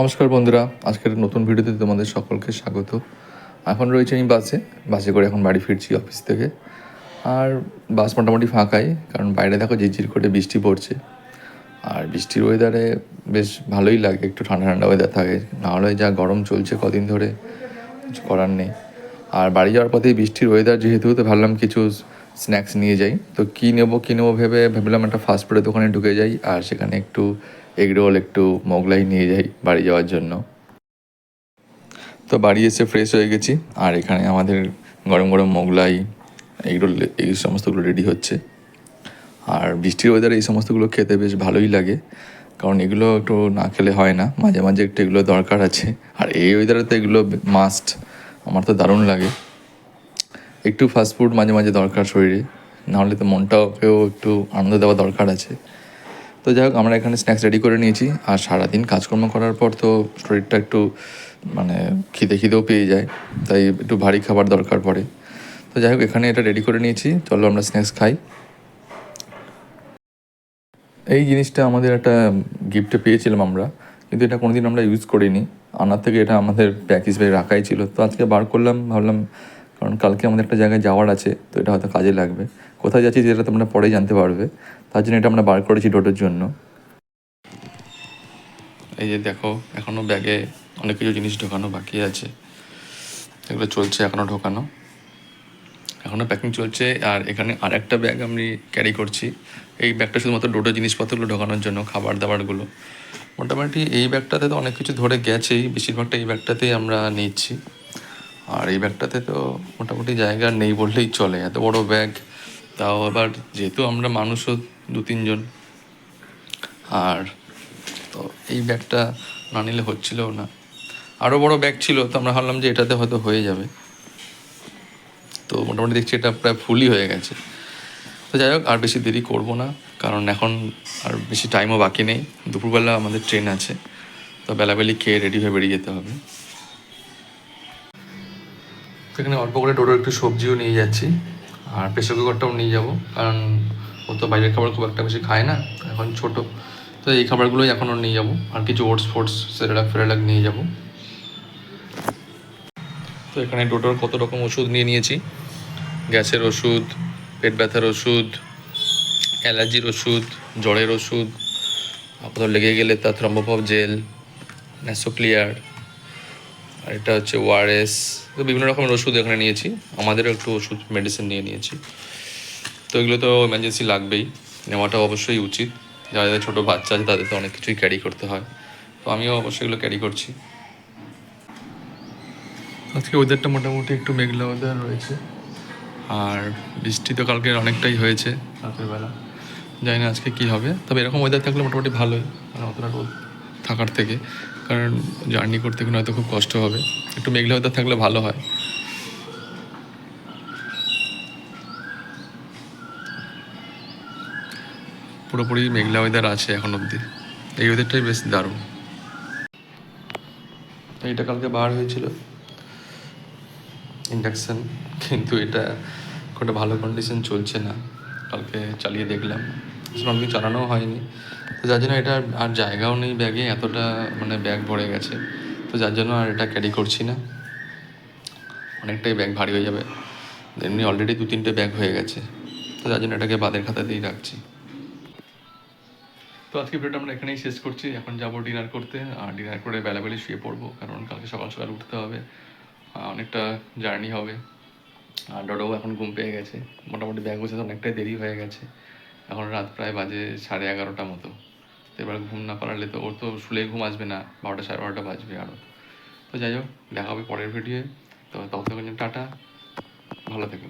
নমস্কার বন্ধুরা, আজকের নতুন ভিডিওতে তোমাদের সকলকে স্বাগত। এখন রয়েছে আমি বাসে করে এখন বাড়ি ফিরছি অফিস থেকে। আর বাস মোটামুটি ফাঁকাই, কারণ বাইরে দেখো ঝিরঝির করে বৃষ্টি পড়ছে। আর বৃষ্টির ওয়েদারে বেশ ভালোই লাগে, একটু ঠান্ডা ঠান্ডা ওয়েদার থাকে, নাহলে যা গরম চলছে কদিন ধরে, কিছু করার নেই। আর বাড়ি যাওয়ার পথে বৃষ্টির ওয়েদার যেহেতু, তো ভাবলাম কিছু স্ন্যাক্স নিয়ে যাই। তো কী নেবো ভাবলাম একটা ফাস্টফুডের দোকানে ঢুকে যাই, আর সেখানে একটু এগরোল, একটু মোগলাই নিয়ে যাই বাড়ি যাওয়ার জন্য। তো বাড়ি এসে ফ্রেশ হয়ে গেছি, আর এখানে আমাদের গরম গরম মোগলাই, এগরোল, এই সমস্তগুলো রেডি হচ্ছে। আর বৃষ্টির ওয়েদারে এই সমস্তগুলো খেতে বেশ ভালোই লাগে, কারণ এগুলো একটু না খেলে হয় না, মাঝে মাঝে একটু এগুলো দরকার আছে। আর এই ওয়েদারে তো এগুলো মাস্ট, আমার তো দারুণ লাগে। একটু ফাস্টফুড মাঝে মাঝে দরকার শরীরে, নাহলে তো মনটাকেও একটু আনন্দ দেওয়া দরকার আছে। তো যাই হোক, আমরা এখানে স্ন্যাক্স রেডি করে নিয়েছি। আর সারাদিন কাজকর্ম করার পর তো শরীরটা একটু খিদেও পেয়ে যায়, তাই একটু ভারী খাবার দরকার পড়ে। তো যাই হোক, এখানে এটা রেডি করে নিয়েছি, চলো আমরা স্ন্যাক্স খাই। এই জিনিসটা আমাদের একটা গিফটে পেয়েছিলাম আমরা, কিন্তু এটা কোনোদিন আমরা ইউজ করিনি। আনার থেকে এটা আমাদের প্যাক হিসেবে রাখাই ছিল, তো আজকে বার করলাম, ভাবলাম কারণ কালকে আমাদের একটা জায়গায় যাওয়ার আছে, তো এটা হয়তো কাজে লাগবে। কোথায় যাচ্ছি যেটা তোমরা পরেই জানতে পারবে, তার জন্য এটা আমরা বার করেছি ডোটোর জন্য। এই যে দেখো, এখনও ব্যাগে অনেক কিছু জিনিস ঢোকানো বাকি আছে, এগুলো চলছে এখনও ঢোকানো, এখনও প্যাকিং চলছে। আর এখানে আর একটা ব্যাগ আমি ক্যারি করছি। এই ব্যাগটা শুধুমাত্র ডোটো জিনিসপত্রগুলো ঢোকানোর জন্য, খাবার দাবারগুলো। মোটামুটি এই ব্যাগটাতে তো অনেক কিছু ধরে গেছেই, বেশিরভাগটা এই ব্যাগটাতেই আমরা নিচ্ছি। আর এই ব্যাগটাতে তো মোটামুটি জায়গা নেই বললেই চলে, এত বড় ব্যাগ। তাও আবার যেহেতু আমরা মানুষও 2-3 জন, আর তো এই ব্যাগটা না নিলে হচ্ছিলও না। আরও বড় ব্যাগ ছিল, তো আমরা ভাবলাম যে এটাতে হয়তো হয়ে যাবে। তো মোটামুটি দেখছি এটা প্রায় ফুলই হয়ে গেছে। তো যাই হোক, আর বেশি দেরি করব না, কারণ এখন আর বেশি টাইমও বাকি নেই। দুপুরবেলা আমাদের ট্রেন আছে, তো বেলাবেলি খেয়ে রেডি হয়ে বেরিয়ে যেতে হবে। সেখানে অল্প করে টোটো একটু সবজিও নিয়ে যাচ্ছি, আর প্রেসার কুকারটাও নিয়ে যাব, কারণ ও তো বাইরের খাবার খুব একটা বেশি খায় না, এখন ছোট। তো এই খাবারগুলোই এখনও নিয়ে যাব, আর কিছু ওটস ফোটস, সেরেলাক নিয়ে যাব। তো এখানে টোটোর কত রকম ওষুধ নিয়ে নিয়েছি। গ্যাসের ওষুধ, পেট ব্যথার ওষুধ, অ্যালার্জির ওষুধ, জ্বরের ওষুধ, আপনার লেগে গেলে তার থ্রম্বোফব জেল, ন্যাসোক্লিয়ার, আর এটা হচ্ছে ওআরএস। তো বিভিন্ন রকমের ওষুধ এখানে নিয়েছি। আমাদেরও একটু ওষুধ মেডিসিন নিয়ে নিয়েছি। তো এগুলো তো এমার্জেন্সি লাগবেই, নেওয়াটা অবশ্যই উচিত। যাদের ছোটো বাচ্চা আছে তাদের তো অনেক কিছুই ক্যারি করতে হয়, তো আমিও অবশ্যই এগুলো ক্যারি করছি। আজকে ওয়েদারটা মোটামুটি একটু মেঘলা ওয়েদার রয়েছে, আর বৃষ্টি তো কালকে অনেকটাই হয়েছে রাতের বেলা। জানি না আজকে কী হবে, তবে এরকম ওয়েদার থাকলে মোটামুটি ভালোই, মানে অতটা রোদ থাকার থেকে। কারণ জার্নি করতে গেলে হয়তো খুব কষ্ট হবে, একটু মেঘলা ওয়েদার থাকলে ভালো হয়। পুরোপুরি মেঘলা ওয়েদার আছে এখন অবধি, এই ওয়েদারটাই বেশ দারুণ। এইটা কালকে বার হয়েছিল ইন্ডাকশান, কিন্তু এটা খুব একটা ভালো কন্ডিশন চলছে না। কালকে চালিয়ে দেখলাম, অনেকদিন চালানোও হয়নি, তো যার জন্য এটা আর জায়গাও নেই ব্যাগে, এতটা মানে ব্যাগ ভরে গেছে। তো যার জন্য আর এটা ক্যারি করছি না, অনেকটাই ব্যাগ ভারী হয়ে যাবে। এমনি অলরেডি 2-3টে ব্যাগ হয়ে গেছে, তো যার জন্য এটাকে বাদের খাতাতেই রাখছি। তো আজকে ভিডিওটা আমরা এখানেই শেষ করছি। এখন যাবো ডিনার করতে, আর ডিনার করে বেলাবেলি শুয়ে পড়বো, কারণ কালকে সকাল সকাল উঠতে হবে, অনেকটা জার্নি হবে। আর ডোডোও এখন ঘুম পেয়ে গেছে, মোটামুটি ব্যাগ গোছাতে অনেকটাই দেরি হয়ে গেছে। এখন রাত প্রায় বাজে 11:30 মতো। তো এবার ঘুম না পারলে তো ওর তো শুলে ঘুম আসবে না, 12-12:30 বাজবে আরও। তো যাই হোক, দেখা হবে পরের ভিডিওয়ে। তো ততক্ষণ টাটা, ভালো থেকো।